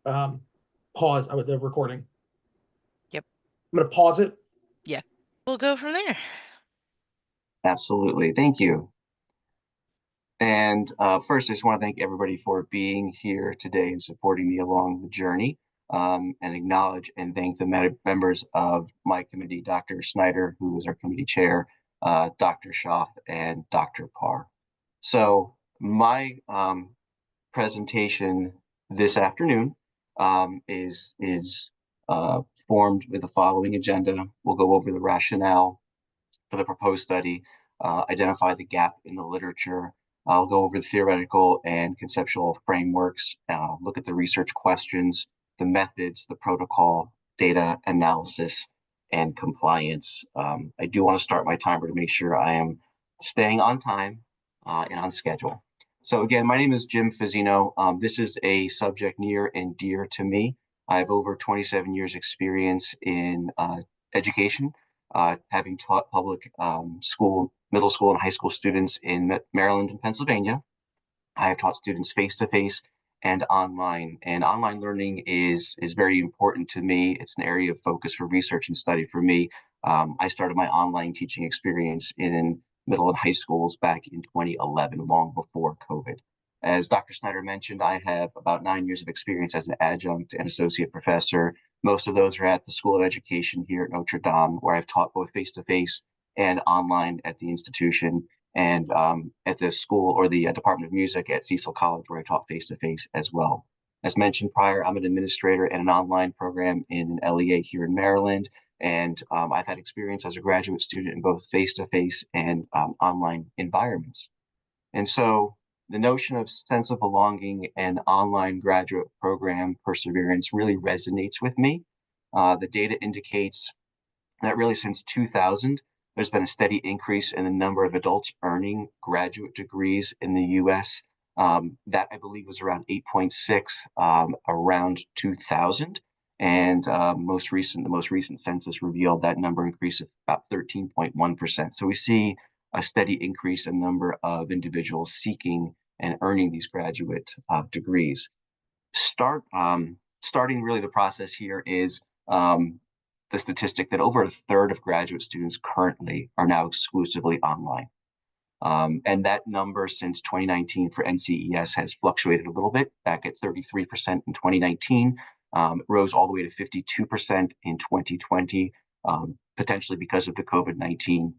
pause the recording. Yep. I'm going to pause it. Yeah. We'll go from there. Absolutely. Thank you. And first, I just want to thank everybody for being here today and supporting me along the journey, and acknowledge and thank the members of my committee, Dr. Snyder, who is our committee chair, Dr. Schaff, and Dr. Parr. So my presentation this afternoon is formed with the following agenda. We'll go over the rationale for the proposed study, identify the gap in the literature. I'll go over the theoretical and conceptual frameworks, look at the research questions, the methods, the protocol, data analysis, and compliance. I do want to start my timer to make sure I am staying on time and on schedule. So again, my name is Jim Fazzino. This is a subject near and dear to me. I have over 27 years experience in education, having taught public school, middle school and high school students in Maryland and Pennsylvania. I have taught students face-to-face and online. And online learning is very important to me. It's an area of focus for research and study for me. I started my online teaching experience in middle and high schools back in 2011, long before COVID. As Dr. Snyder mentioned, I have about 9 years of experience as an adjunct and associate professor. Most of those are at the School of Education here at Notre Dame, where I've taught both face-to-face and online at the institution, and at the school or the Department of Music at Cecil College, where I taught face-to-face as well. As mentioned prior, I'm an administrator at an online program in an LEA here in Maryland, and I've had experience as a graduate student in both face-to-face and online environments. And so the notion of sense of belonging and online graduate program perseverance really resonates with me. The data indicates that really since 2000, there's been a steady increase in the number of adults earning graduate degrees in the US. That I believe was around 8.6 around 2000. And the most recent census revealed that number increased about 13.1%. So we see a steady increase in number of individuals seeking and earning these graduate degrees. Starting really the process here is the statistic that over a third of graduate students currently are now exclusively online. And that number since 2019 for NCES has fluctuated a little bit, back at 33% in 2019, rose all the way to 52% in 2020, potentially because of the COVID-19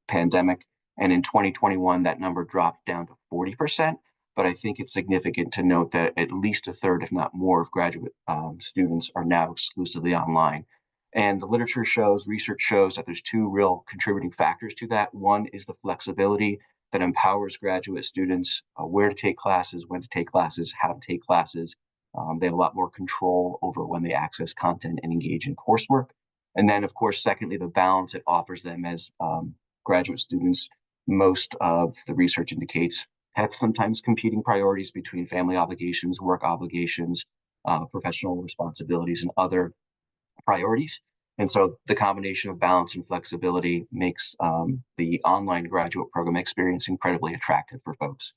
pandemic. And in 2021, that number dropped down to 40%. But I think it's significant to note that at least a third, if not more, of graduate students are now exclusively online. And the literature shows, research shows that there's two real contributing factors to that. One is the flexibility that empowers graduate students where to take classes, when to take classes, how to take classes. They have a lot more control over when they access content and engage in coursework. And then, of course, secondly, the balance it offers them as graduate students. Most of the research indicates have sometimes competing priorities between family obligations, work obligations, professional responsibilities, and other priorities. And so the combination of balance and flexibility makes the online graduate program experience incredibly attractive for folks.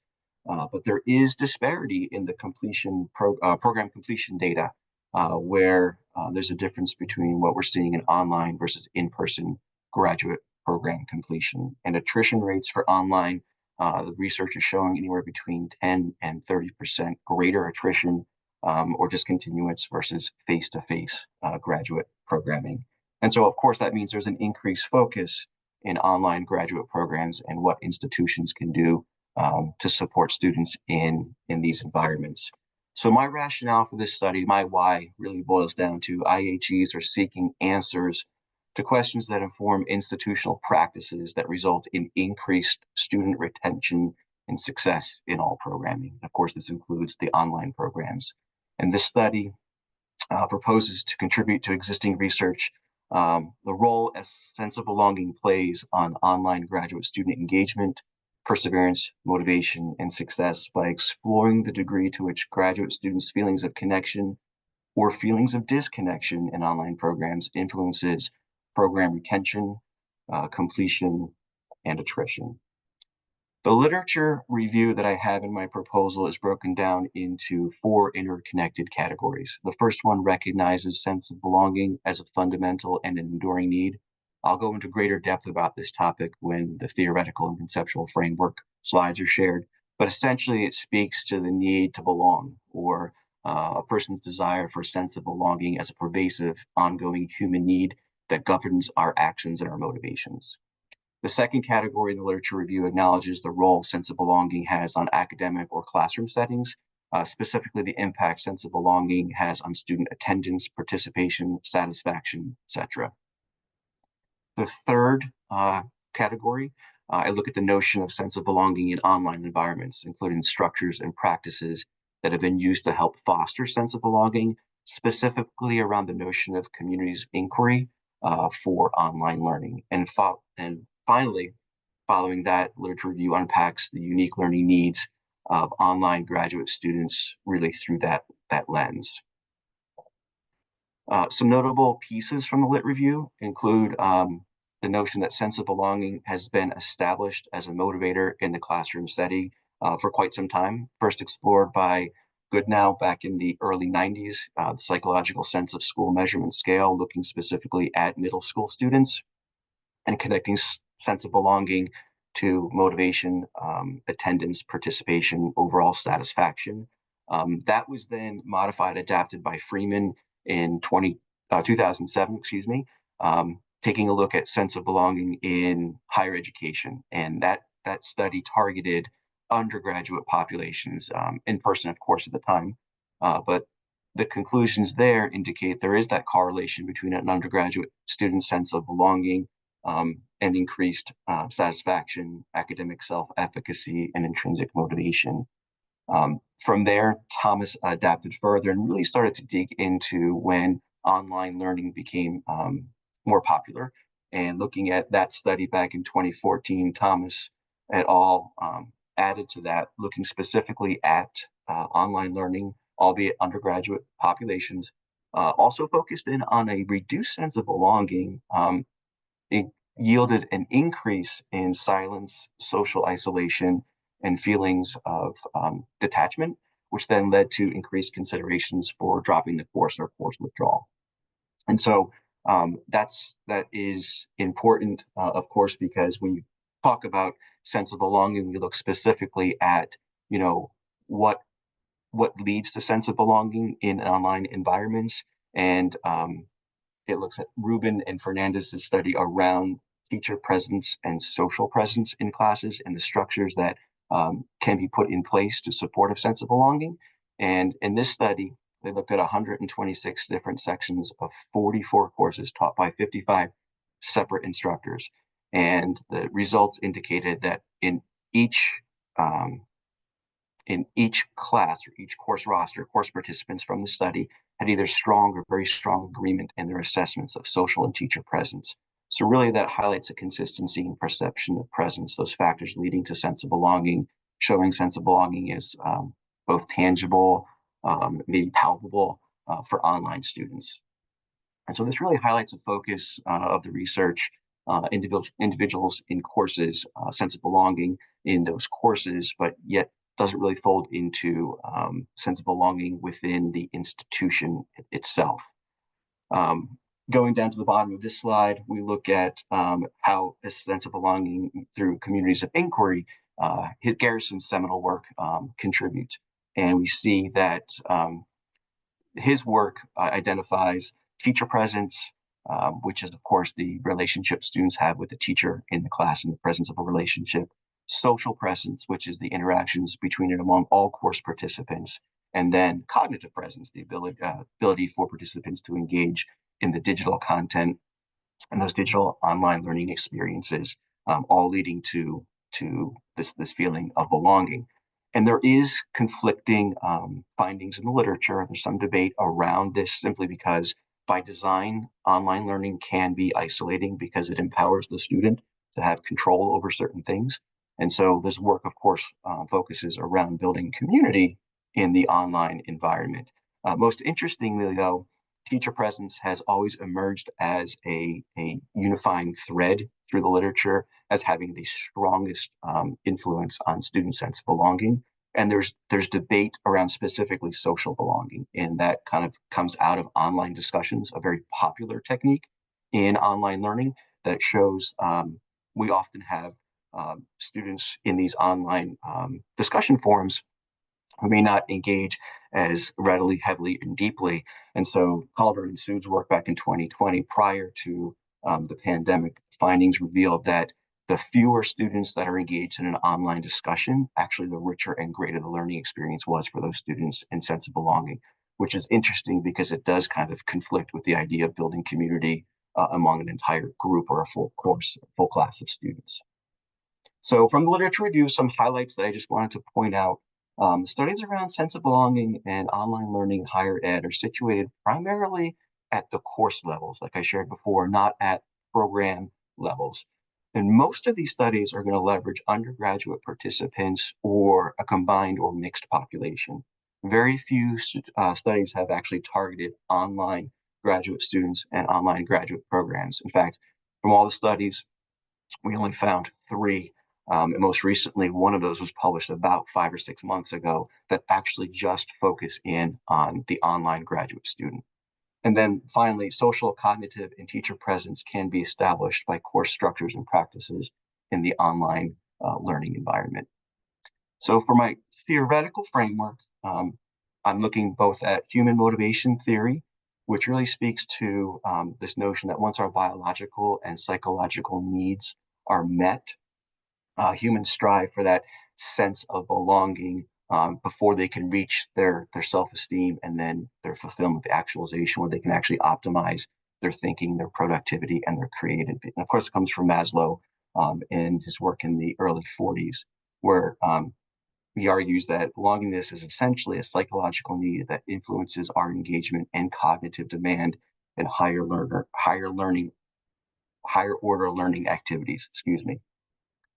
But there is disparity in the program completion data, where there's a difference between what we're seeing in online versus in-person graduate program completion. And attrition rates for online, the research is showing anywhere between 10 and 30% greater attrition or discontinuance versus face-to-face graduate programming. And so, of course, that means there's an increased focus in online graduate programs and what institutions can do to support students in these environments. So my rationale for this study, my why, really boils down to IHEs are seeking answers to questions that inform institutional practices that result in increased student retention and success in all programming. Of course, this includes the online programs. And this study proposes to contribute to existing research, the role a sense of belonging plays on online graduate student engagement, perseverance, motivation, and success by exploring the degree to which graduate students' feelings of connection or feelings of disconnection in online programs influences program retention, completion, and attrition. The literature review that I have in my proposal is broken down into 4 interconnected categories. The first one recognizes sense of belonging as a fundamental and an enduring need. I'll go into greater depth about this topic when the theoretical and conceptual framework slides are shared, but essentially it speaks to the need to belong, or a person's desire for a sense of belonging as a pervasive, ongoing human need that governs our actions and our motivations. The second category in the literature review acknowledges the role sense of belonging has on academic or classroom settings, specifically the impact sense of belonging has on student attendance, participation, satisfaction, etc. The third category, I look at the notion of sense of belonging in online environments, including structures and practices that have been used to help foster sense of belonging, specifically around the notion of communities inquiry for online learning. And finally, following that, literature review unpacks the unique learning needs of online graduate students really through that lens. Some notable pieces from the Lit Review include the notion that sense of belonging has been established as a motivator in the classroom setting for quite some time. First explored by Goodnow back in the early 90s, the psychological sense of school measurement scale, looking specifically at middle school students and connecting sense of belonging to motivation, attendance, participation, overall satisfaction. That was then modified, adapted by Freeman in 2007, taking a look at sense of belonging in higher education. And that study targeted undergraduate populations, in person, of course, at the time. But the conclusions there indicate there is that correlation between an undergraduate student's sense of belonging and increased satisfaction, academic self-efficacy, and intrinsic motivation. From there, Thomas adapted further and really started to dig into when online learning became more popular. And looking at that study back in 2014, Thomas et al. Added to that, looking specifically at online learning, albeit undergraduate populations, also focused in on a reduced sense of belonging. It yielded an increase in silence, social isolation, and feelings of detachment, which then led to increased considerations for dropping the course or course withdrawal. And so that is important, of course, because when you talk about sense of belonging, we look specifically at, what leads to sense of belonging in online environments. And it looks at Rubin and Fernandez's study around teacher presence and social presence in classes and the structures that can be put in place to support a sense of belonging. And in this study, they looked at 126 different sections of 44 courses taught by 55 separate instructors. And the results indicated that in each class or each course roster, course participants from the study had either strong or very strong agreement in their assessments of social and teacher presence. So really that highlights a consistency in perception of presence, those factors leading to sense of belonging, showing sense of belonging is both tangible, maybe palpable for online students. And so this really highlights a focus of the research, individuals in courses, sense of belonging in those courses, but yet doesn't really fold into sense of belonging within the institution itself. Going down to the bottom of this slide, we look at how this sense of belonging through communities of inquiry, Garrison's seminal work, contributes. And we see that his work identifies teacher presence, which is, of course, the relationship students have with the teacher in the class in the presence of a relationship. Social presence, which is the interactions between and among all course participants. And then cognitive presence, the ability for participants to engage in the digital content and those digital online learning experiences, all leading to this feeling of belonging. And there is conflicting findings in the literature. There's some debate around this simply because by design, online learning can be isolating because it empowers the student to have control over certain things. And so this work, of course, focuses around building community in the online environment. Most interestingly, though, teacher presence has always emerged as a unifying thread through the literature as having the strongest influence on student sense of belonging. And there's debate around specifically social belonging, and that kind of comes out of online discussions, a very popular technique in online learning that shows we often have students in these online discussion forums who may not engage as readily, heavily, and deeply. And so Calvert and Sood's work back in 2020, prior to the pandemic, findings revealed that the fewer students that are engaged in an online discussion, actually the richer and greater the learning experience was for those students and sense of belonging, which is interesting because it does kind of conflict with the idea of building community among an entire group or a full course, full class of students. So from the literature review, some highlights that I just wanted to point out. Studies around sense of belonging and online learning in higher ed are situated primarily at the course levels, like I shared before, not at program levels. And most of these studies are going to leverage undergraduate participants or a combined or mixed population. Very few studies have actually targeted online graduate students and online graduate programs. In fact, from all the studies, we only found 3. And most recently, one of those was published about 5 or 6 months ago that actually just focus in on the online graduate student. And then finally, social, cognitive, and teacher presence can be established by course structures and practices in the online learning environment. So for my theoretical framework, I'm looking both at human motivation theory, which really speaks to this notion that once our biological and psychological needs are met, humans strive for that sense of belonging before they can reach their self-esteem and then their fulfillment, the actualization, where they can actually optimize their thinking, their productivity, and their creativity. And of course, it comes from Maslow and his work in the early 40s, where he argues that belongingness is essentially a psychological need that influences our engagement and cognitive demand in higher order learning activities. Excuse me.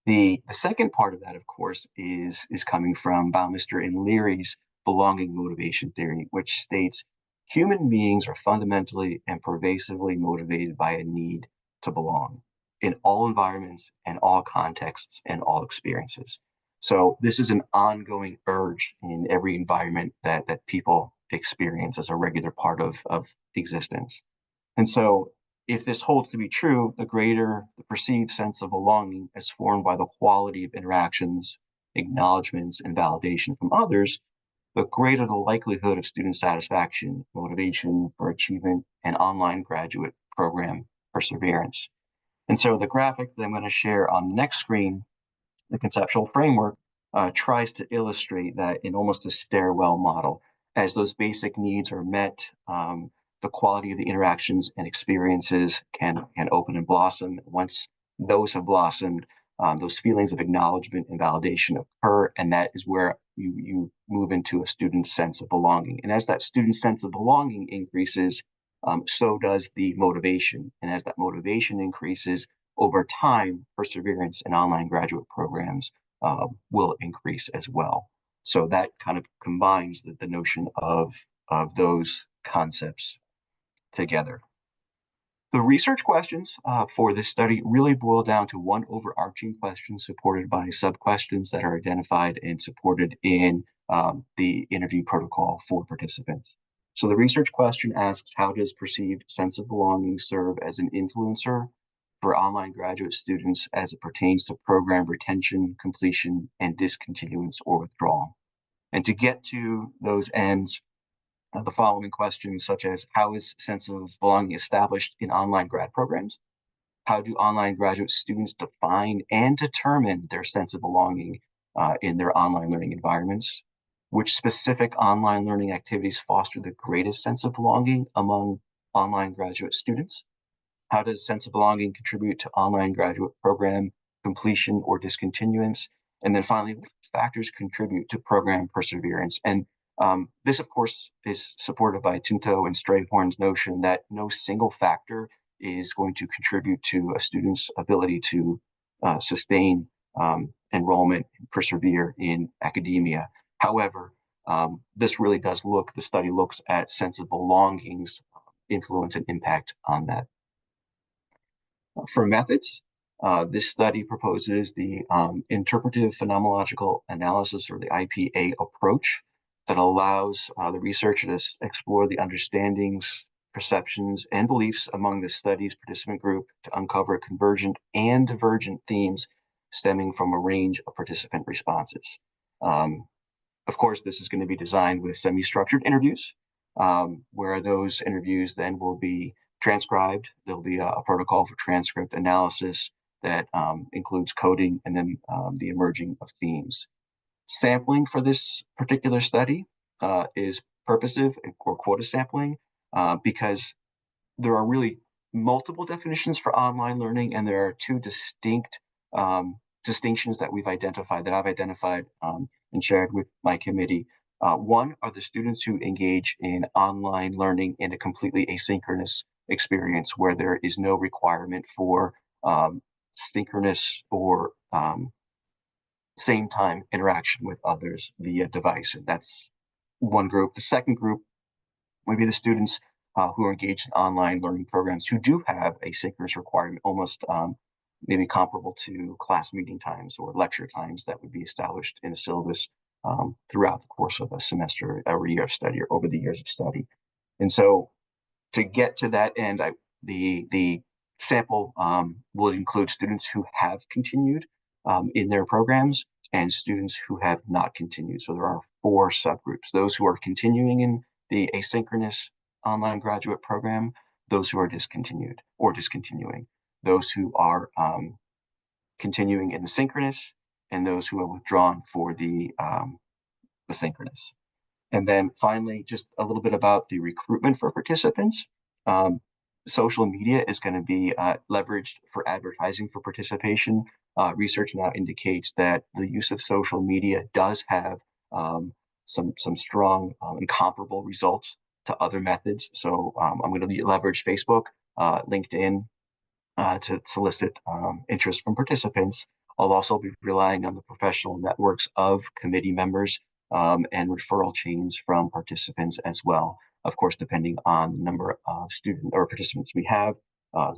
The second part of that, of course, is coming from Baumeister and Leary's belonging motivation theory, which states human beings are fundamentally and pervasively motivated by a need to belong in all environments and all contexts and all experiences. So this is an ongoing urge in every environment that people experience as a regular part of existence. And so if this holds to be true, the greater the perceived sense of belonging is formed by the quality of interactions, acknowledgments, and validation from others, the greater the likelihood of student satisfaction, motivation for achievement, and online graduate program perseverance. And so the graphic that I'm going to share on the next screen, the conceptual framework, tries to illustrate that in almost a stairwell model. As those basic needs are met, the quality of the interactions and experiences can open and blossom. Once those have blossomed, those feelings of acknowledgement and validation occur, and that is where you move into a student's sense of belonging. And as that student's sense of belonging increases, so does the motivation. And as that motivation increases, over time, perseverance in online graduate programs will increase as well. So that kind of combines the notion of those concepts together. The research questions for this study really boil down to one overarching question supported by sub-questions that are identified and supported in the interview protocol for participants. So the research question asks, how does perceived sense of belonging serve as an influencer for online graduate students as it pertains to program retention, completion, and discontinuance or withdrawal? And to get to those ends, the following questions, such as how is sense of belonging established in online grad programs? How do online graduate students define and determine their sense of belonging in their online learning environments? Which specific online learning activities foster the greatest sense of belonging among online graduate students? How does sense of belonging contribute to online graduate program completion or discontinuance? And then finally, what factors contribute to program perseverance? And this, of course, is supported by Tinto and Strayhorn's notion that no single factor is going to contribute to a student's ability to sustain enrollment and persevere in academia. However, this really does the study looks at sense of belongings influence and impact on that. For methods, this study proposes the interpretive phenomenological analysis, or the IPA approach, that allows the researcher to explore the understandings, perceptions, and beliefs among the study's participant group to uncover convergent and divergent themes stemming from a range of participant responses. Of course, this is going to be designed with semi-structured interviews, where those interviews then will be transcribed. There'll be a protocol for transcript analysis that includes coding and then the emerging of themes. Sampling for this particular study is purposive or quota sampling because there are really multiple definitions for online learning, and there are two distinct distinctions that I've identified and shared with my committee. One are the students who engage in online learning in a completely asynchronous experience where there is no requirement for synchronous or same time interaction with others via device. And that's one group. The second group would be the students who are engaged in online learning programs who do have a synchronous requirement, almost maybe comparable to class meeting times or lecture times that would be established in a syllabus throughout the course of a semester, every year of study, or over the years of study. And so to get to that end, the sample will include students who have continued in their programs and students who have not continued. So there are 4 subgroups: those who are continuing in the asynchronous online graduate program, those who are discontinued or discontinuing, those who are continuing in the synchronous, and those who have withdrawn for the synchronous. And then finally, just a little bit about the recruitment for participants. Social media is going to be leveraged for advertising for participation. Research now indicates that the use of social media does have some strong and comparable results to other methods. So I'm going to leverage Facebook, LinkedIn to solicit interest from participants. I'll also be relying on the professional networks of committee members and referral chains from participants as well. Of course, depending on the number of students or participants we have,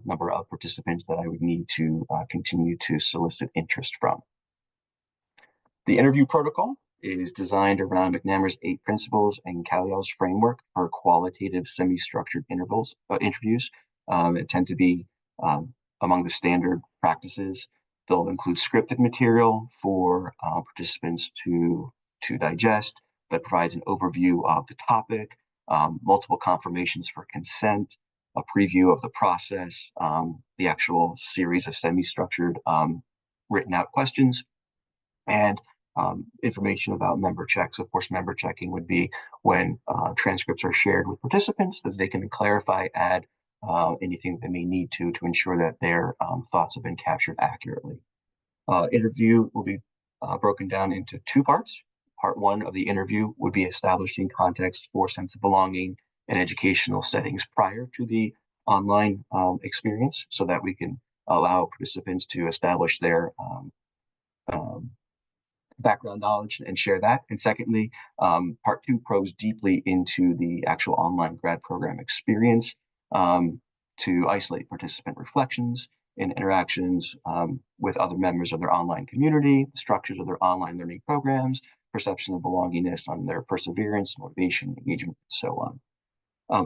number of participants that I would need to continue to solicit interest from. The interview protocol is designed around McNamara's 8 principles and Callio's framework for qualitative semi-structured interviews. It tend to be among the standard practices. They'll include scripted material for participants to digest that provides an overview of the topic, multiple confirmations for consent, a preview of the process, the actual series of semi-structured written out questions, and information about member checks. Of course, member checking would be when transcripts are shared with participants, that they can clarify, add anything they may need to ensure that their thoughts have been captured accurately. Interview will be broken down into 2 parts. Part 1 of the interview would be establishing context for sense of belonging in educational settings prior to the online experience, so that we can allow participants to establish their background knowledge and share that. And secondly, part 2 probes deeply into the actual online grad program experience to isolate participant reflections and interactions with other members of their online community, structures of their online learning programs, perception of belongingness on their perseverance, motivation, engagement, and so on.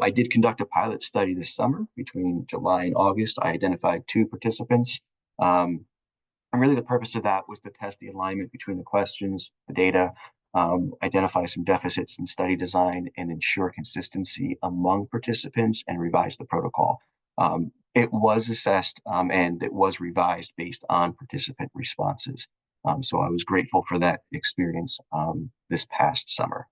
I did conduct a pilot study this summer. Between July and August, I identified 2 participants. And really the purpose of that was to test the alignment between the questions, the data, identify some deficits in study design, and ensure consistency among participants and revise the protocol. It was assessed and it was revised based on participant responses. So I was grateful for that experience this past summer.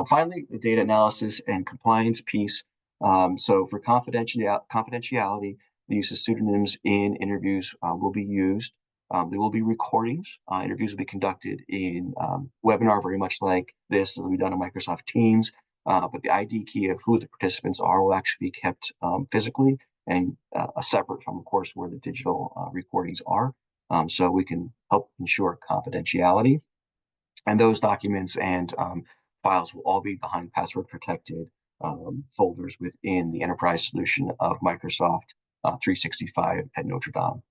Finally, the data analysis and compliance piece. So for confidentiality, the use of pseudonyms in interviews will be used. There will be recordings. Interviews will be conducted in webinar, very much like this. It will be done on Microsoft Teams, but the ID key of who the participants are will actually be kept physically and separate from, of course, where the digital recordings are. So we can help ensure confidentiality. And those documents and files will all be behind password protected folders within the enterprise solution of Microsoft 365 at Notre Dame.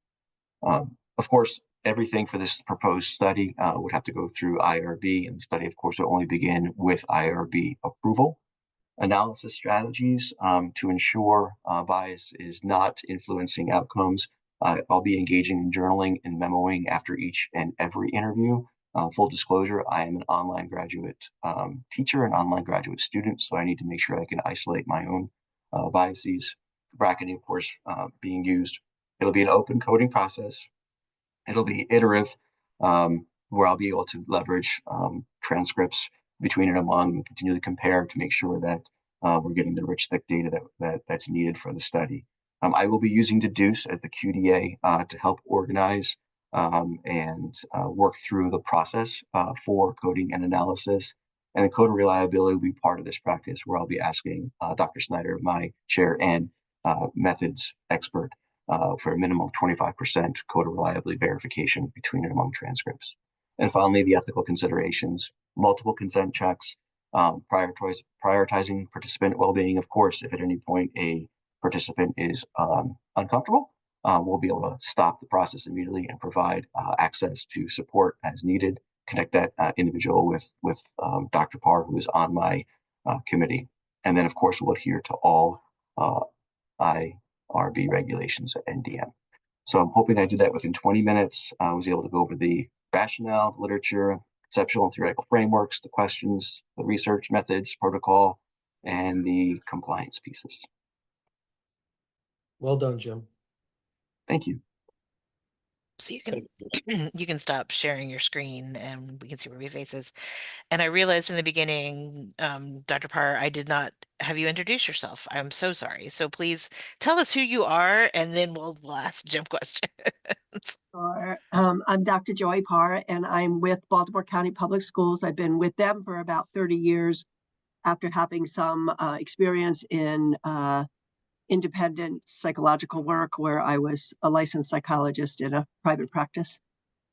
Of course, everything for this proposed study would have to go through IRB, and the study, of course, will only begin with IRB approval. Analysis strategies to ensure bias is not influencing outcomes. I'll be engaging in journaling and memoing after each and every interview. Full disclosure, I am an online graduate teacher, an online graduate student, so I need to make sure I can isolate my own biases. Bracketing, of course, being used. It'll be an open coding process. It'll be iterative, where I'll be able to leverage transcripts between and among and continually compare to make sure that we're getting the rich, thick data that's needed for the study. I will be using Deduce as the QDA to help organize and work through the process for coding and analysis. And the code reliability will be part of this practice, where I'll be asking Dr. Snyder, my chair and methods expert, for a minimum of 25% code reliability verification between and among transcripts. And finally, the ethical considerations, multiple consent checks, prioritizing participant well-being. Of course, if at any point a participant is uncomfortable, we'll be able to stop the process immediately and provide access to support as needed. Connect that individual with Dr. Parr, who is on my committee. And then, of course, we'll adhere to all IRB regulations at NDM. So I'm hoping I did that within 20 minutes. I was able to go over the rationale, the literature, conceptual and theoretical frameworks, the questions, the research methods, protocol, and the compliance pieces. Well done, Jim. Thank you. So you can you can stop sharing your screen and we can see Ruby faces. And I realized in the beginning, Dr. Parr, I did not have you introduce yourself. I'm so sorry. So please tell us who you are, and then we'll ask Jim questions. Sure. I'm Dr. Joy Parr, and I'm with Baltimore County Public Schools. I've been with them for about 30 years after having some experience in independent psychological work, where I was a licensed psychologist in a private practice.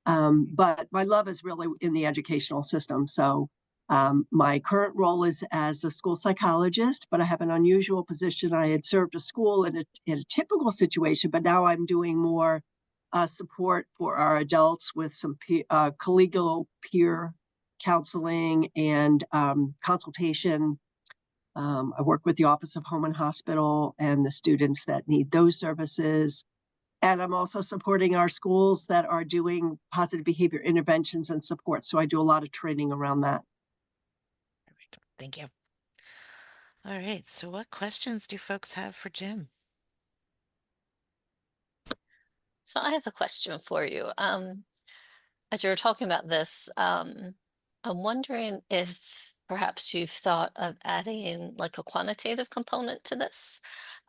But my love is really in the educational system. So my current role is as a school psychologist, but I have an unusual position. I had served a school in a typical situation, but now I'm doing more support for our adults with some collegial peer counseling and consultation. I work with the Office of Home and Hospital and the students that need those services. And I'm also supporting our schools that are doing positive behavior interventions and support. So I do a lot of training around that. Thank you. All right. So what questions do folks have for Jim? So I have a question for you. As you were talking about this, I'm wondering if perhaps you've thought of adding like a quantitative component to this.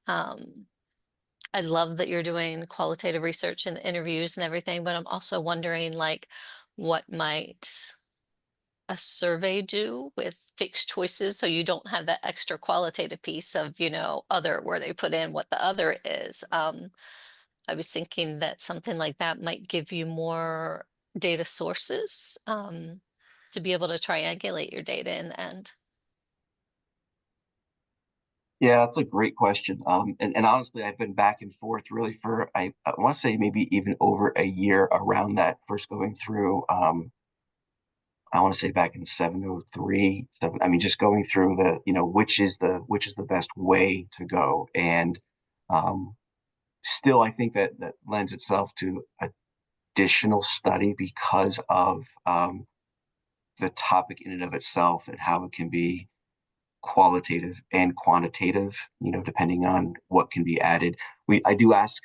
I love that you're doing qualitative research and interviews and everything, but I'm also wondering like what might a survey do with fixed choices, so you don't have that extra qualitative piece of, other, where they put in what the other is. I was thinking that something like that might give you more data sources to be able to triangulate your data in the end. Yeah, that's a great question. And honestly, I've been back and forth really for, I want to say maybe even over a year around that, first going through, I want to say back in 703, I mean, just going through the, which is the best way to go. And still, I think that lends itself to additional study because of the topic in and of itself and how it can be qualitative and quantitative, depending on what can be added. I do ask,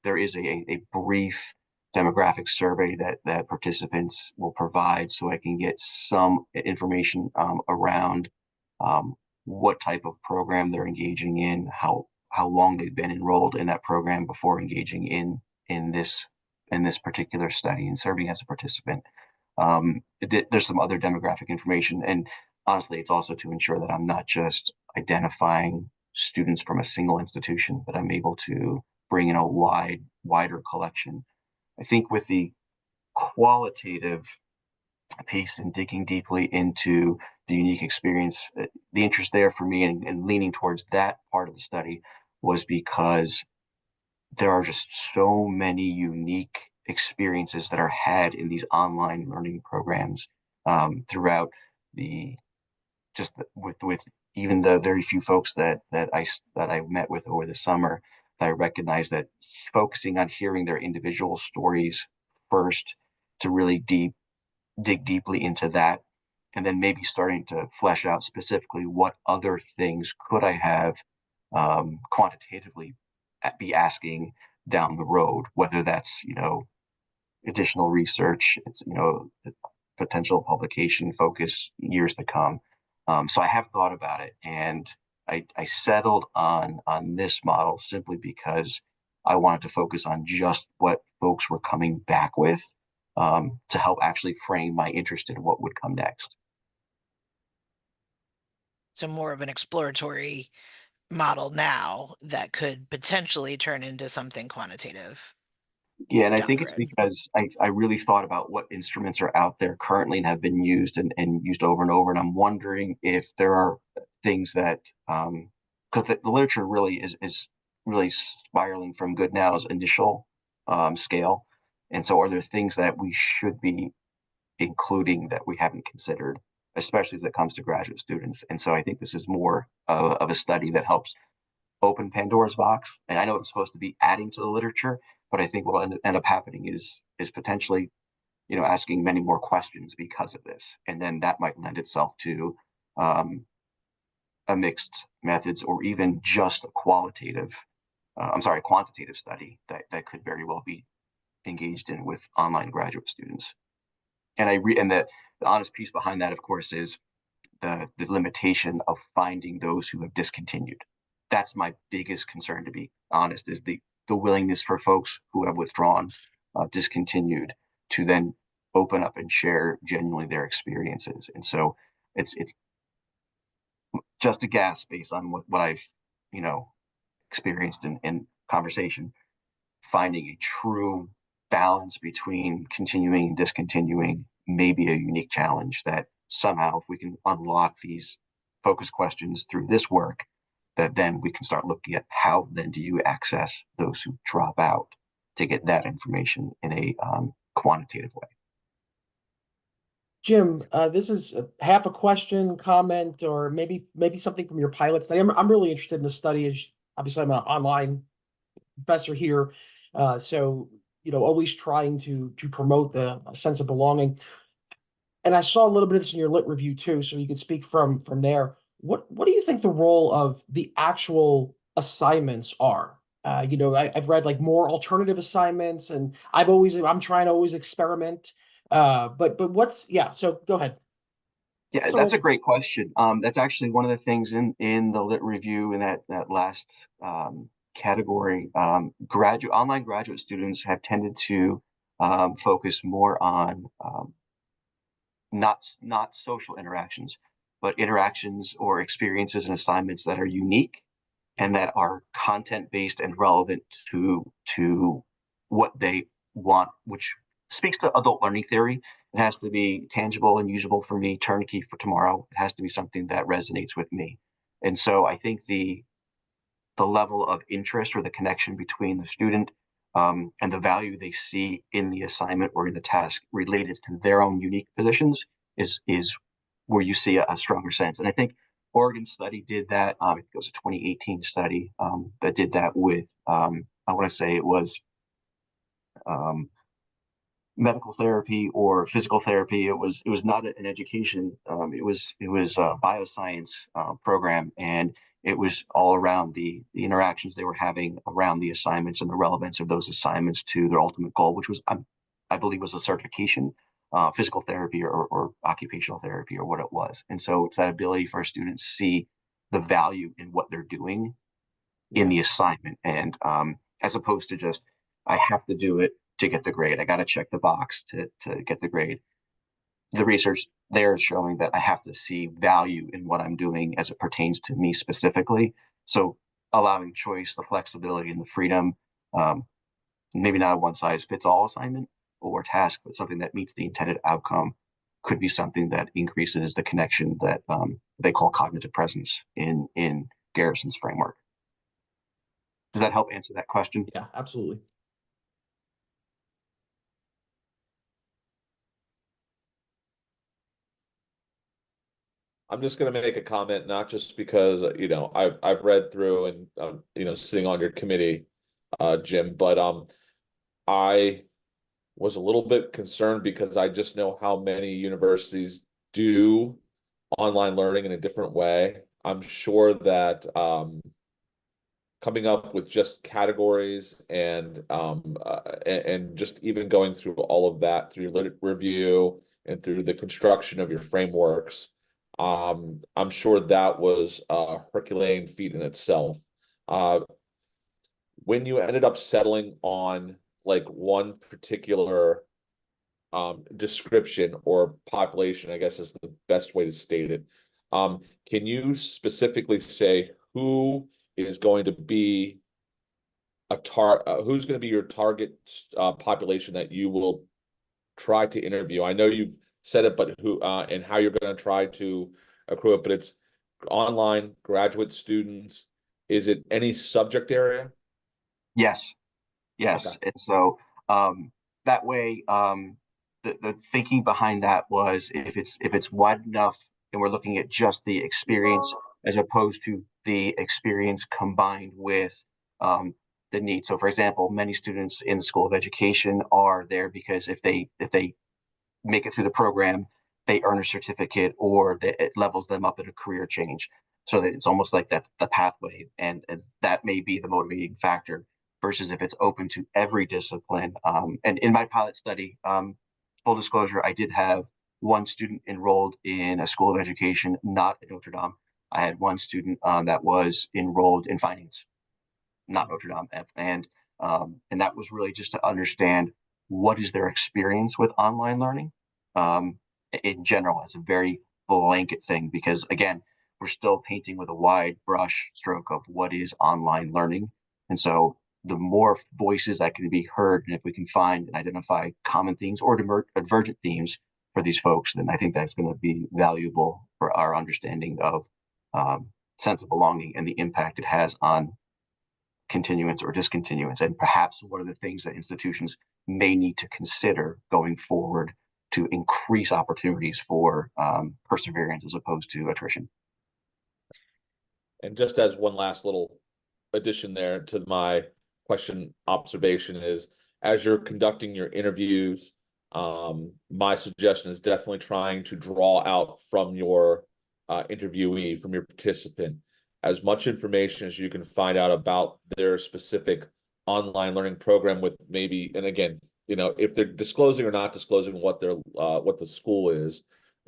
there is a brief demographic survey that participants will provide, so I can get some information around what type of program they're engaging in, how long they've been enrolled in that program before engaging in this particular study and serving as a participant. There's some other demographic information, and honestly, it's also to ensure that I'm not just identifying students from a single institution, but I'm able to bring in a wider collection. I think with the qualitative piece and digging deeply into the unique experience. The interest there for me and leaning towards that part of the study was because there are just so many unique experiences that are had in these online learning programs throughout the just with even the very few folks that I met with over the summer, that I recognize that focusing on hearing their individual stories first to really dig deeply into that, and then maybe starting to flesh out specifically what other things could I have quantitatively be asking down the road, whether that's, additional research, it's, potential publication focus years to come. So I have thought about it, and I settled on this model simply because I wanted to focus on just what folks were coming back with, to help actually frame my interest in what would come next. So more of an exploratory model now that could potentially turn into something quantitative Yeah, and I down the think it's road. because I really thought about what instruments are out there currently and have been used and used over and over. And I'm wondering if there are things that, because the literature really is really spiraling from good now's initial scale. And so are there things that we should be including that we haven't considered, especially as it comes to graduate students? And so I think this is more of a study that helps open Pandora's box. And I know it's supposed to be adding to the literature, but I think what will end up happening is potentially, asking many more questions because of this, and then that might lend itself to um, a mixed methods or even just a quantitative study that could very well be engaged in with online graduate students. And the honest piece behind that, of course, is the limitation of finding those who have discontinued. That's my biggest concern, to be honest, is the willingness for folks who have withdrawn, discontinued, to then open up and share genuinely their experiences. And so it's just a guess based on what I've experienced in conversation, finding a true balance between continuing and discontinuing may be a unique challenge that somehow, if we can unlock these focus questions through this work, that then we can start looking at how then do you access those who drop out to get that information in a quantitative way. Jim, this is half a question, comment, or maybe something from your pilot study. I'm really interested in the study. As obviously, I'm an online professor here, so always trying to promote the sense of belonging. And I saw a little bit of this in your lit review too, so you could speak from there. What do you think the role of the actual assignments are? I've read like more alternative assignments, and I'm trying to always experiment. But yeah? So go ahead. Yeah, So that's a great question. That's actually one of the things in the lit review in that last category. Online graduate students have tended to focus more on not social interactions, but interactions or experiences and assignments that are unique and that are content based and relevant to what they want, which speaks to adult learning theory. It has to be tangible and usable for me, turnkey for tomorrow. It has to be something that resonates with me. And so I think the level of interest or the connection between the student and the value they see in the assignment or in the task related to their own unique positions is where you see a stronger sense. And I think Oregon study did that. I think it was a 2018 study that did that with, I want to say it was um, medical therapy or physical therapy. It was not an education. It was a bioscience program, and it was all around the interactions they were having around the assignments and the relevance of those assignments to their ultimate goal, which was I believe was a certification, physical therapy or occupational therapy or what it was. And so it's that ability for a student to see the value in what they're doing in the assignment, and as opposed to just I have to do it to get the grade. I got to check the box to get the grade. The research there is showing that I have to see value in what I'm doing as it pertains to me specifically. So allowing choice, the flexibility, and the freedom, um, maybe not a one size fits all assignment or task, but something that meets the intended outcome could be something that increases the connection that they call cognitive presence in Garrison's framework. Does that help answer that question? Yeah, absolutely. I'm just going to make a comment, not just because, you know, I've read through and, you know, sitting on your committee, Jim, but I was a little bit concerned because I just know how many universities do online learning in a different way. I'm sure that coming up with just categories and just even going through all of that through lit review and through the construction of your frameworks, I'm sure that was a Herculean feat in itself. When you ended up settling on like one particular description or population, I guess is the best way to state it. Can you specifically say who is going to be who's going to be your target population that you will try to interview? I know you've said it, but who and how you're going to try to accrue it, but it's online graduate students. Is it any subject area? Yes. Yes. Okay. And so that way, the thinking behind that was if it's wide enough and we're looking at just the experience as opposed to the experience combined with the need. So for example, many students in the School of Education are there because if they make it through the program, they earn a certificate or it levels them up in a career change. So that it's almost like that's the pathway, and that may be the motivating factor versus if it's open to every discipline. And in my pilot study, full disclosure, I did have one student enrolled in a School of Education, not at Notre Dame. I had one student that was enrolled in finance, not Notre Dame, and that was really just to understand what is their experience with online learning um, in general. It's a very blanket thing because again, we're still painting with a wide brush stroke of what is online learning, and so the more voices that can be heard, and if we can find and identify common themes or divergent themes for these folks, then I think that's going to be valuable for our understanding of sense of belonging and the impact it has on continuance or discontinuance, and perhaps one of the things that institutions may need to consider going forward to increase opportunities for perseverance as opposed to attrition. And just as one last little addition there to my question observation is, as you're conducting your interviews, my suggestion is definitely trying to draw out from your interviewee, from your participant, as much information as you can find out about their specific online learning program with maybe, and again, you know, if they're disclosing or not disclosing what their what the school is,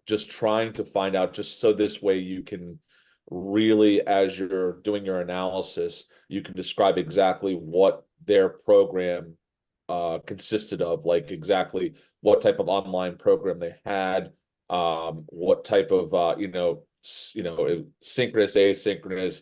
just trying to find out just so this way you can really, as you're doing your analysis, you can describe exactly what their program consisted of, like exactly what type of online program they had, what type of synchronous, asynchronous,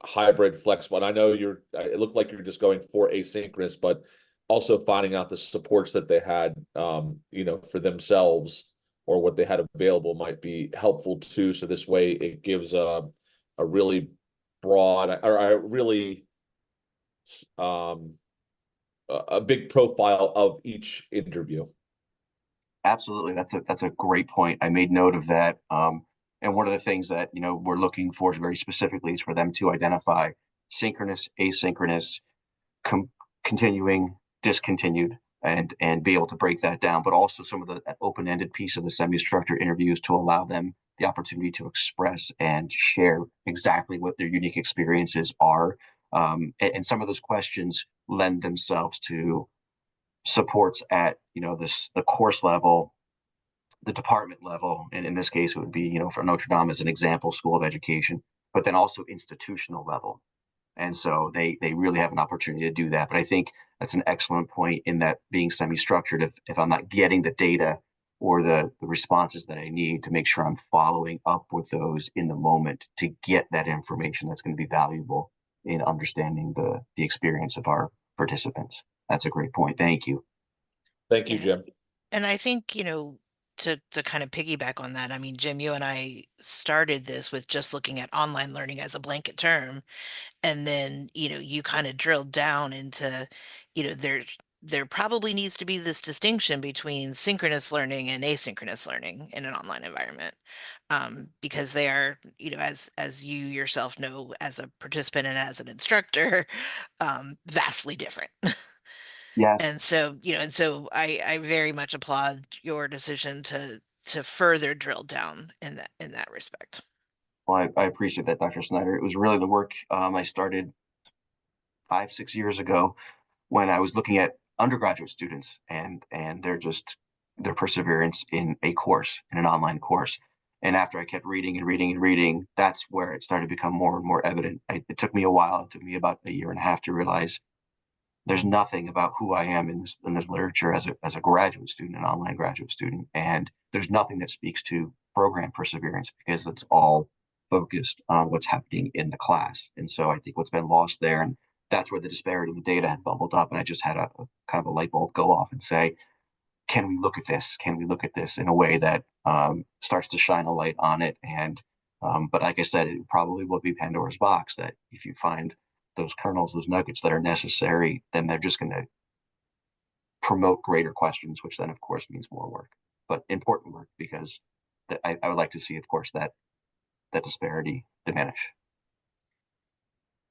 hybrid, flexible. And I know it looked like you're just going for asynchronous, but also finding out the supports that they had, for themselves or what they had available might be helpful too. So this way it gives a really broad or a really a big profile of each interview. Absolutely, that's a great point. I made note of that. And one of the things that we're looking for very specifically is for them to identify synchronous, asynchronous, continuing, discontinued, and be able to break that down. But also some of the open-ended piece of the semi-structured interviews to allow them the opportunity to express and share exactly what their unique experiences are. And some of those questions lend themselves to supports at the course level, the department level, and in this case it would be for Notre Dame as an example, School of Education, but then also institutional level. And so they really have an opportunity to do that. But I think that's an excellent point in that being semi-structured. If I'm not getting the data or the responses that I need, to make sure I'm following up with those in the moment to get that information that's going to be valuable in understanding the experience of our participants. That's a great point. Thank you. Thank you, Yeah. Jim. And I think, to kind of piggyback on that, I mean, Jim, you and I started this with just looking at online learning as a blanket term, and then, you kind of drilled down into, there probably needs to be this distinction between synchronous learning and asynchronous learning in an online environment. Because they are, as you yourself know, as a participant and as an instructor, vastly different. Yes. And so, I very much applaud your decision to further drill down in that respect. Well, I appreciate that, Dr. Snyder. It was really the work I started 5, 6 years ago when I was looking at undergraduate students and their perseverance in a course, in an online course. And after I kept reading and reading and reading, that's where it started to become more and more evident. It took me a while. It took me about a year and a half to realize there's nothing about who I am in this literature as a graduate student, an online graduate student, and there's nothing that speaks to program perseverance because it's all focused on what's happening in the class. And so I think what's been lost there, and that's where the disparity in the data had bubbled up, and I just had a kind of a light bulb go off and say, can we look at this? Can we look at this in a way that starts to shine a light on it? And but like I said, it probably will be Pandora's box that if you find those kernels, those nuggets that are necessary, then they're just going to promote greater questions, which then of course means more work, but important work, because I would like to see, of course, that disparity diminish.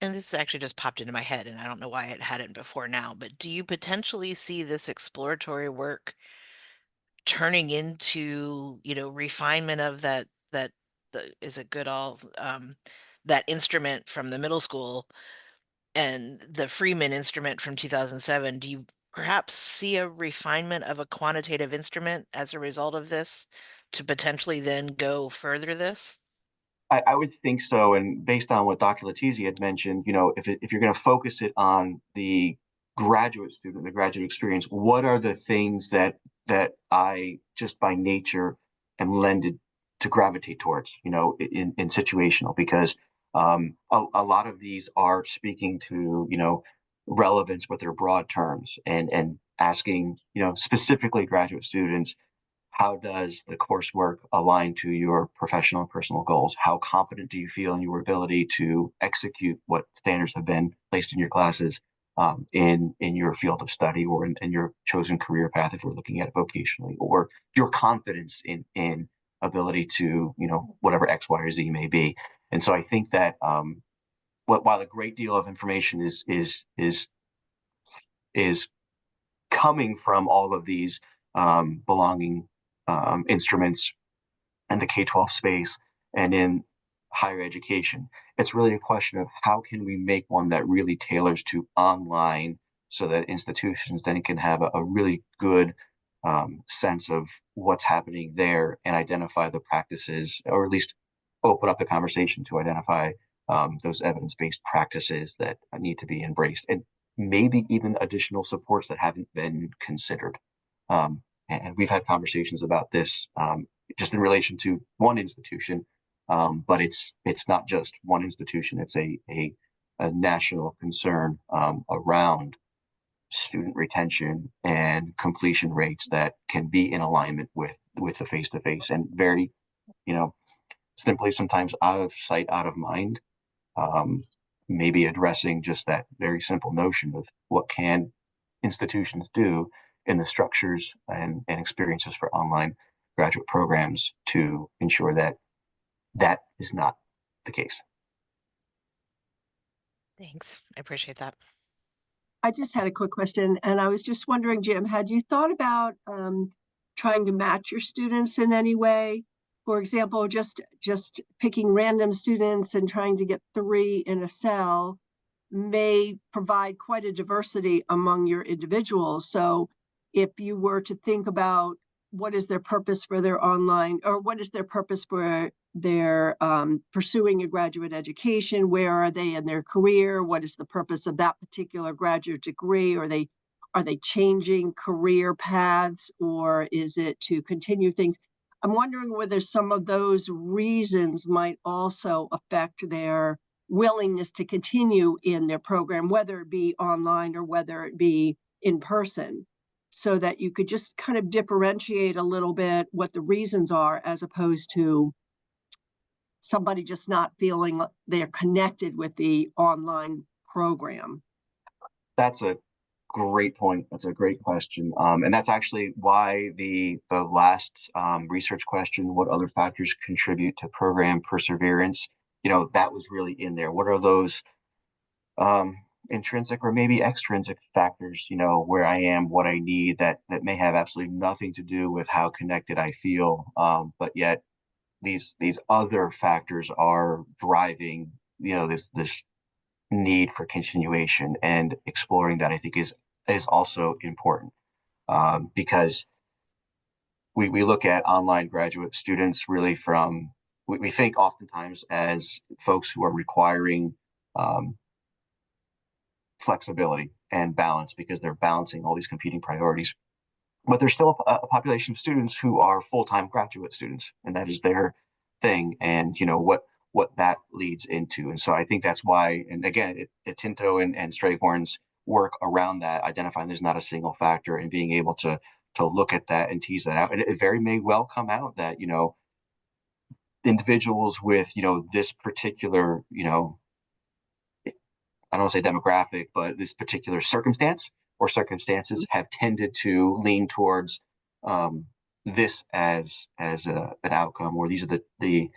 And this actually just popped into my head, and I don't know why it hadn't before now, but do you potentially see this exploratory work turning into, refinement of is it good all that instrument from the middle school and the Freeman instrument from 2007? Do you perhaps see a refinement of a quantitative instrument as a result of this to potentially then go further this? I would think so. And based on what Dr. Letizia had mentioned, if you're going to focus it on the graduate student, the graduate experience, what are the things that I just by nature am lended to gravitate towards, in situational, because a lot of these are speaking to, relevance with their broad terms and asking, specifically graduate students, how does the coursework align to your professional and personal goals? How confident do you feel in your ability to execute what standards have been placed in your classes, in your field of study, or in your chosen career path, if we're looking at it vocationally, or your confidence in ability to, whatever X, Y, or Z may be. And so I think that while a great deal of information is coming from all of these belonging instruments in the K-12 space and in higher education, it's really a question of how can we make one that really tailors to online, so that institutions then can have a really good sense of what's happening there and identify the practices, or at least open up the conversation to identify those evidence-based practices that need to be embraced, and maybe even additional supports that haven't been considered. And we've had conversations about this just in relation to one institution, but it's not just one institution. It's a national concern around student retention and completion rates that can be in alignment with the face-to-face, and very, simply sometimes out of sight, out of mind. Maybe addressing just that very simple notion of what can institutions do in the structures and experiences for online graduate programs to ensure that that is not the case. Thanks. I appreciate that. I just had a quick question, and I was just wondering, Jim, had you thought about trying to match your students in any way? For example, just picking random students and trying to get 3 in a cell may provide quite a diversity among your individuals. So if you were to think about what is their purpose for their online, or what is their purpose for their pursuing a graduate education, where are they in their career, what is the purpose of that particular graduate degree, are they changing career paths, or is it to continue things? I'm wondering whether some of those reasons might also affect their willingness to continue in their program, whether it be online or whether it be in person. so that you could just kind of differentiate a little bit what the reasons are, as opposed to somebody just not feeling they're connected with the online program? That's a great point. That's a great question. And that's actually why the last research question, what other factors contribute to program perseverance, that was really in there. What are those intrinsic or maybe extrinsic factors, where I am, what I need, that may have absolutely nothing to do with how connected I feel, but yet these other factors are driving, this need for continuation, and exploring that, I think, is also important, because we look at online graduate students really from, we think oftentimes as folks who are requiring flexibility and balance because they're balancing all these competing priorities. But there's still a population of students who are full-time graduate students, and that is their thing. And what that leads into. And so I think that's why, and again, Tinto and Strayhorn's work around that, identifying there's not a single factor, and being able to look at that and tease that out. And it very may well come out that individuals with this particular I don't want to say demographic, but this particular circumstance or circumstances have tended to lean towards this as an outcome, or these are the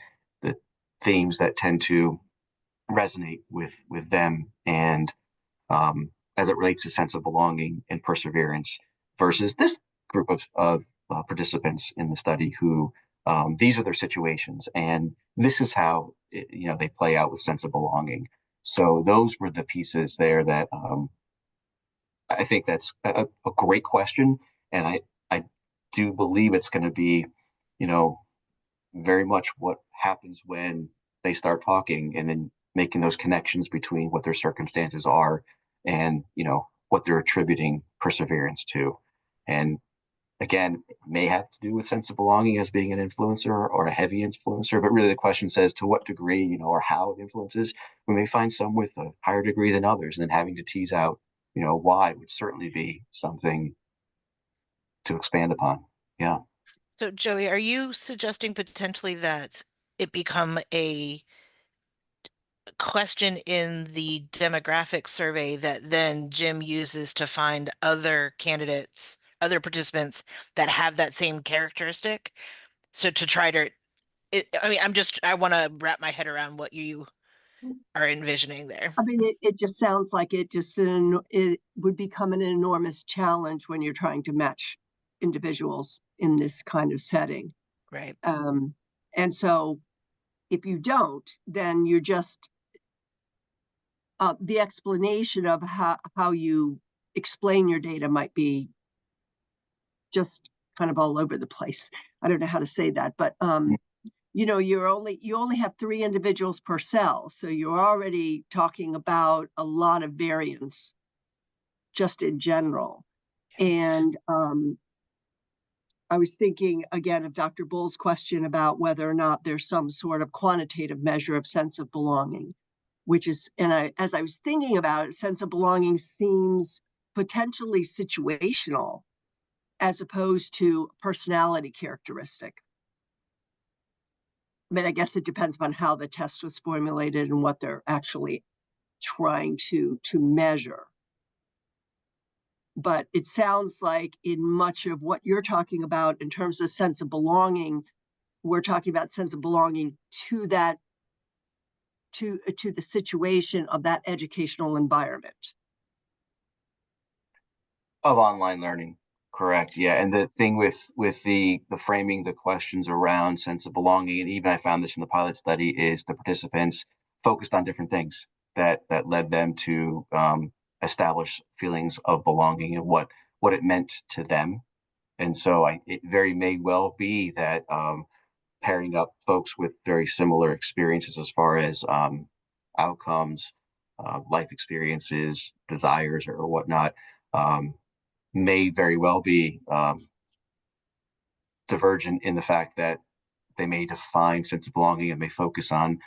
themes that tend to resonate with them, and as it relates to sense of belonging and perseverance, versus this group of participants in the study who these are their situations, and this is how they play out with sense of belonging. So those were the pieces there that I think that's a great question, and I do believe it's going to be, very much what happens when they start talking and then making those connections between what their circumstances are and what they're attributing perseverance to. And again, it may have to do with sense of belonging as being an influencer or a heavy influencer, but really the question says to what degree, or how it influences. We may find some with a higher degree than others, and then having to tease out, why would certainly be something to expand upon. Yeah. So Joey, are you suggesting potentially that it become a question in the demographic survey that then Jim uses to find other candidates, other participants that have that same characteristic? So to try to, I want to wrap my head around what you are envisioning there. I mean, it just sounds like it would become an enormous challenge when you're trying to match individuals in this kind of setting. Right. And so if you don't, then you're just the explanation of how you explain your data might be just kind of all over the place. I don't know how to say that, but you only have 3 individuals per cell, so you're already talking about a lot of variance just in general. And I was thinking again of Dr. Bull's question about whether or not there's some sort of quantitative measure of sense of belonging, which is, as I was thinking about it, sense of belonging seems potentially situational as opposed to personality characteristic. I mean, I guess it depends on how the test was formulated and what they're actually trying to measure. But it sounds like in much of what you're talking about in terms of sense of belonging, we're talking about sense of belonging to that, to the situation of that educational environment. Of online learning. Correct. Yeah. And the thing with the framing the questions around sense of belonging, and even I found this in the pilot study, is the participants focused on different things that led them to establish feelings of belonging and what it meant to them. And so it very may well be that pairing up folks with very similar experiences as far as outcomes, life experiences, desires, or whatnot, may very well be divergent in the fact that they may define sense of belonging and may focus on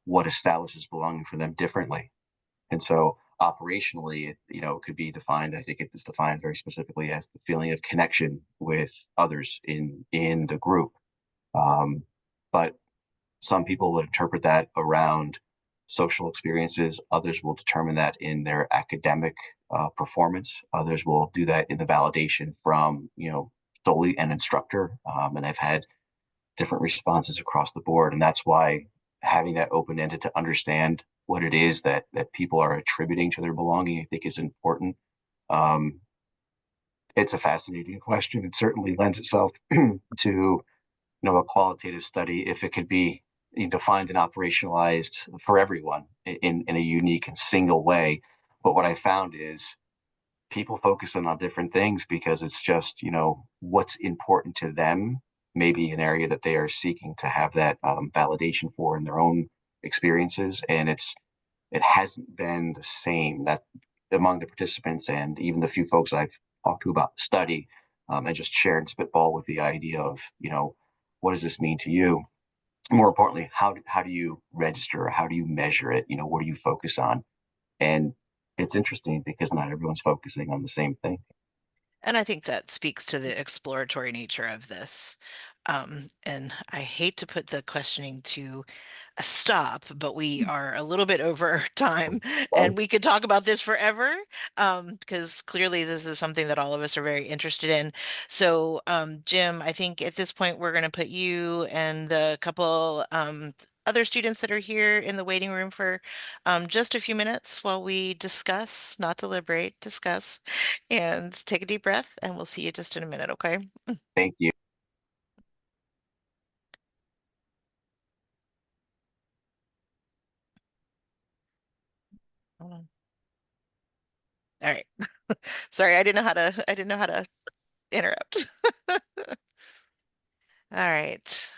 what establishes belonging for them differently. And so operationally, it could be defined, I think it is defined very specifically as the feeling of connection with others in the group. But some people would interpret that around social experiences. Others will determine that in their academic performance. Others will do that in the validation from, solely an instructor. And I've had different responses across the board. And that's why having that open-ended to understand what it is that people are attributing to their belonging, I think is important. It's a fascinating question. It certainly lends itself to a qualitative study if it could be defined and operationalized for everyone in a unique and single way. But what I found is people focusing on different things because it's just, what's important to them, maybe an area that they are seeking to have that validation for in their own experiences. And it hasn't been the same that among the participants and even the few folks I've talked to about the study, and just shared spitball with the idea of, what does this mean to you? More importantly, how do you register? How do you measure it? What do you focus on? And it's interesting because not everyone's focusing on the same thing. And I think that speaks to the exploratory nature of this. And I hate to put the questioning to a stop, but we are a little bit over time and we could talk about this forever, because clearly this is something that all of us are very interested in. So, Jim, I think at this point we're going to put you and the couple other students that are here in the waiting room for just a few minutes while we discuss, not deliberate, discuss, and take a deep breath, and we'll see you just in a minute, okay? Thank you. Hold on. All right. Sorry, I didn't know how to interrupt. All right.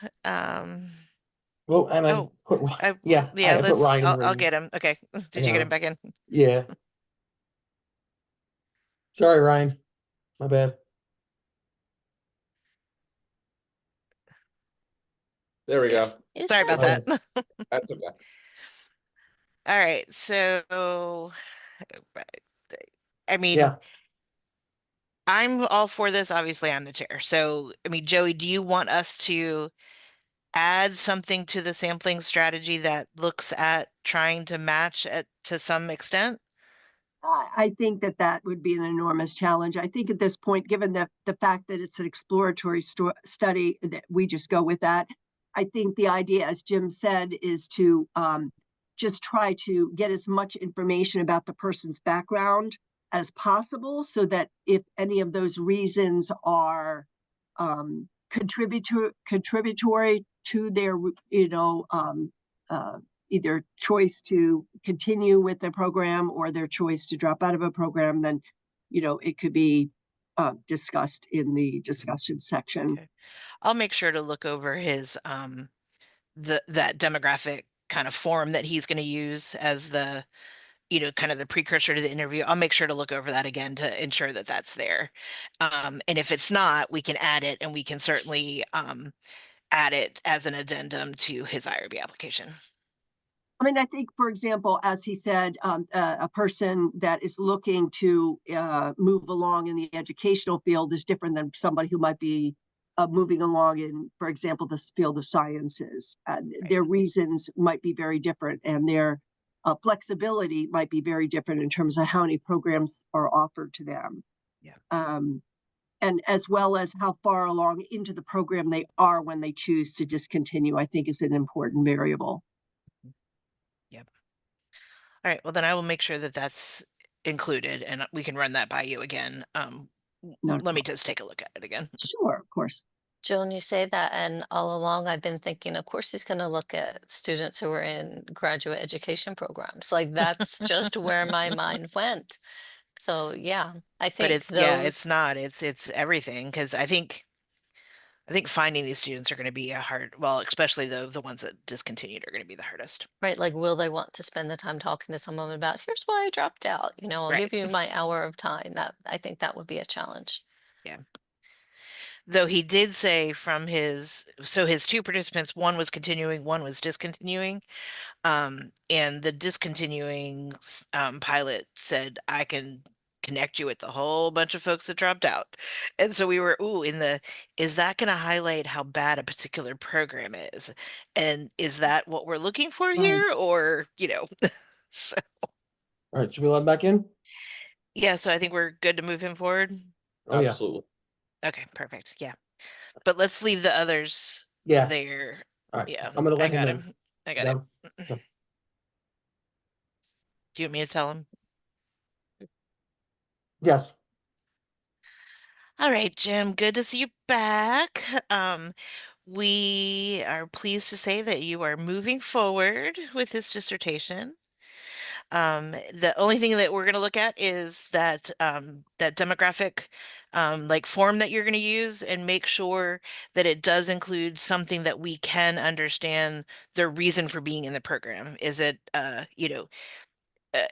Well, and Oh, I put Ryan in the I'll room. get him. Okay. Did you get him back in? Yeah. Sorry, Ryan. My bad. There we go. Sorry about that. That's okay. All right. So, I mean, Yeah. I'm all for this. Obviously, I'm the chair. So, I mean, Joey, do you want us to add something to the sampling strategy that looks at trying to match it to some extent? I think that would be an enormous challenge. I think at this point, given the fact that it's an exploratory study, that we just go with that. I think the idea, as Jim said, is to just try to get as much information about the person's background as possible, so that if any of those reasons are contributory to their, either choice to continue with the program or their choice to drop out of a program, then it could be discussed in the discussion section. Okay. I'll make sure to look over his that demographic kind of form that he's going to use as the kind of the precursor to the interview. I'll make sure to look over that again to ensure that that's there. And if it's not, we can add it, and we can certainly add it as an addendum to his IRB application. I mean, I think, for example, as he said, a person that is looking to move along in the educational field is different than somebody who might be moving along in, for example, the field of sciences. Right. Their reasons might be very different, and their flexibility might be very different in terms of how many programs are offered to them. Yeah. And as well as how far along into the program they are when they choose to discontinue, I think is an important variable. Yep. All right. Well, then I will make sure that that's included, and we can run that by you again. Let me just take a look at it again. Sure, of course. Joan, you say that, and all along I've been thinking, of course, he's going to look at students who are in graduate education programs. Like, that's just where my mind went. So yeah, I think it's not. It's everything, because I think finding these students are going to be a hard, well, especially the ones that discontinued are going to be the hardest. Right, like, will they want to spend the time talking to someone about, here's why I dropped out, I'll Right. give you my hour of time. That, I think that would be a challenge. Yeah. Though he did say from his two participants, one was continuing, one was discontinuing. And the discontinuing pilot said, I can connect you with a whole bunch of folks that dropped out. And so we were, ooh, is that going to highlight how bad a particular program is? And is that what we're looking for Right. here? Or, so All right, should we let him back in? yeah, so I think we're good to move him forward. Oh, yeah. Absolutely. Okay, perfect. Yeah. But let's leave the others Yeah. there. All right. Yeah, I'm gonna I let him got in. him. I got Yeah. him. Do you want me to tell him? Yes. All right, Jim, good to see you back. We are pleased to say that you are moving forward with this dissertation. The only thing that we're going to look at is that demographic like form that you're going to use, and make sure that it does include something that we can understand the reason for being in the program. Is it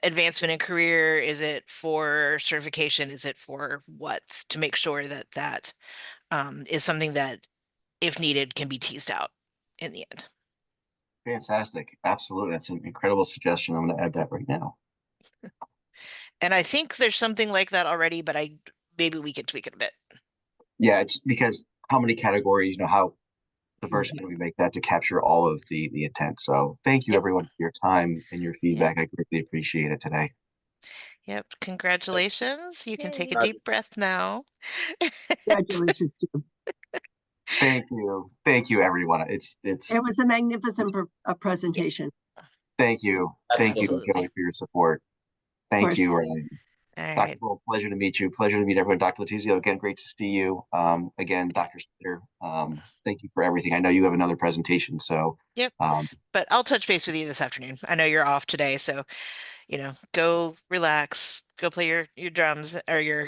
advancement in career? Is it for certification? Is it for what? To make sure that that is something that, if needed, can be teased out in the end. Fantastic. Absolutely. That's an incredible suggestion. I'm going to add that right now. And I think there's something like that already, but maybe we could tweak it a bit. Yeah, it's because how many categories, how diverse can we make that to capture all of the intent? So thank you Yep. everyone for your time and your feedback. I greatly appreciate it today. Yep. Congratulations. You can take a Yay. deep breath now. Congratulations, Jim. Thank you. Thank you, everyone. It's It was a magnificent presentation. thank you. Thank you, Absolutely. Joey, for your support. Of Thank course. you. All Dr. right. Bull, pleasure to meet you. Pleasure to meet everyone. Dr. Letizio, again, great to see you. Again, Dr. Slater, thank you for everything. I know you have another presentation, so Yep. But I'll touch base with you this afternoon. I know you're off today, so go relax, go play your drums or your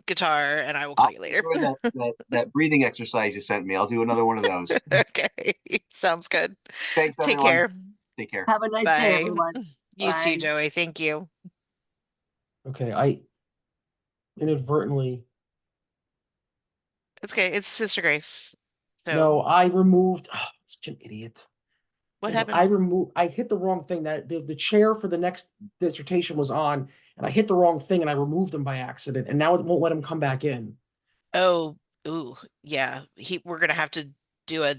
guitar, and I will call I'll you later. enjoy that breathing exercise you sent me. I'll do another one of those. Okay. Sounds good. Thanks, Take everyone. care. Take care. Have a nice day, Bye. everyone. You too, Bye. Joey. Thank you. Okay, I inadvertently. It's okay. It's Sister Grace. So No, I removed. Oh, such an idiot. what I happened? I hit the wrong thing. That the chair for the next dissertation was on, and I hit the wrong thing, and I removed him by accident, and now it won't let him come back in. Oh, ooh, yeah. We're gonna have to do a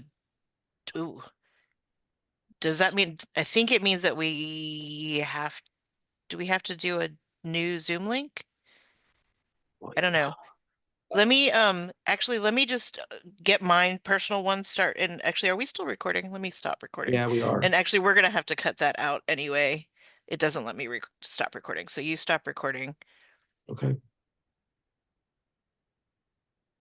ooh. Does that mean, I think it means that do we have to do a new Zoom link? I don't know. Let me actually let me just get mine personal one start. And actually, are we still recording? Let me stop recording. Yeah, we are. And actually, we're gonna have to cut that out anyway. It doesn't let me stop recording. So you stop recording. Okay.